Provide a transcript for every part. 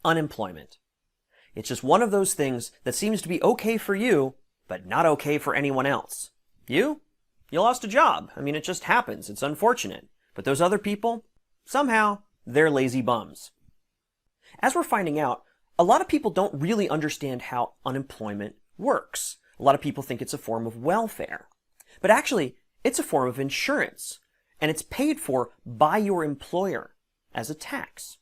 unemployment. It's just one of those things that seems to be okay for you, but not okay for anyone else. You lost a job. I mean, it just happens. It's unfortunate. But those other people, somehow, they're lazy bums. As we're finding out, a lot of people don't really understand how unemployment works. A lot of people think it's a form of welfare. But actually, it's a form of insurance, and it's paid for by your employer as a tax.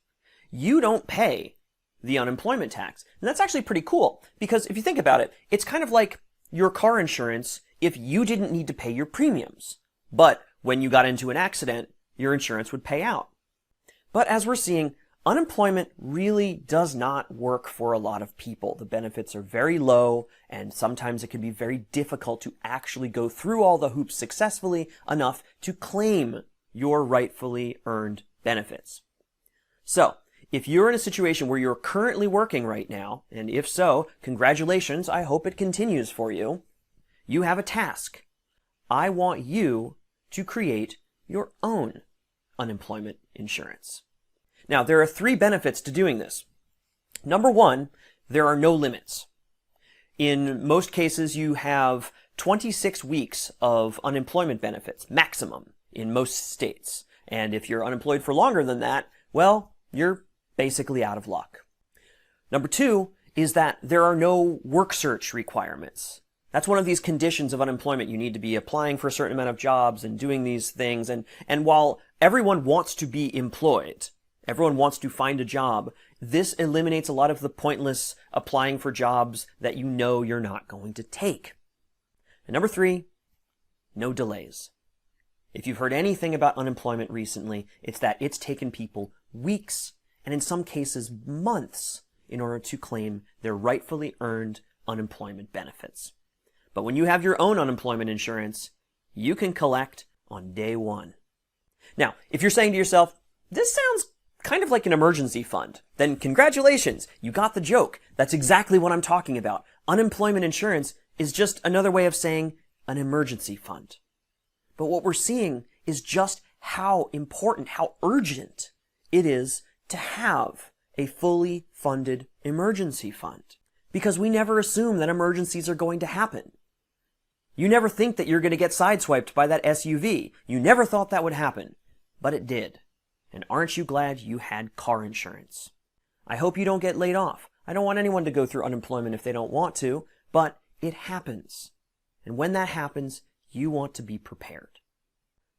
You don't pay the unemployment tax. And that's actually pretty cool, because if you think about it, it's kind of like your car insurance if you didn't need to pay your premiums. But when you got into an accident, your insurance would pay out. But as we're seeing, unemployment really does not work for a lot of people. The benefits are very low, and sometimes it can be very difficult to actually go through all the hoops successfully enough to claim your rightfully earned benefits. So, if you're in a situation where you're currently working right now, and if so, congratulations, I hope it continues for you, you have a task. I want you to create your own unemployment insurance. Now, there are 3 benefits to doing this. Number 1, there are no limits. In most cases, you have 26 weeks of unemployment benefits, maximum, in most states. And if you're unemployed for longer than that, well, you're basically out of luck. Number 2 is that there are no work search requirements. That's one of these conditions of unemployment. You need to be applying for a certain amount of jobs and doing these things. And while everyone wants to be employed, everyone wants to find a job, this eliminates a lot of the pointless applying for jobs that you know you're not going to take. And number 3, no delays. If you've heard anything about unemployment recently, it's that it's taken people weeks, and in some cases months, in order to claim their rightfully earned unemployment benefits. But when you have your own unemployment insurance, you can collect on day 1. Now, if you're saying to yourself, this sounds kind of like an emergency fund, then congratulations, you got the joke. That's exactly what I'm talking about. Unemployment insurance is just another way of saying an emergency fund. But what we're seeing is just how important, how urgent it is to have a fully funded emergency fund. Because we never assume that emergencies are going to happen. You never think that you're going to get sideswiped by that SUV. You never thought that would happen. But it did. And aren't you glad you had car insurance? I hope you don't get laid off. I don't want anyone to go through unemployment if they don't want to, but it happens. And when that happens, you want to be prepared.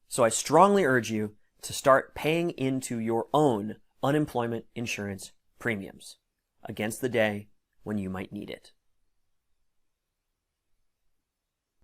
So I strongly urge you to start paying into your own unemployment insurance premiums against the day when you might need it.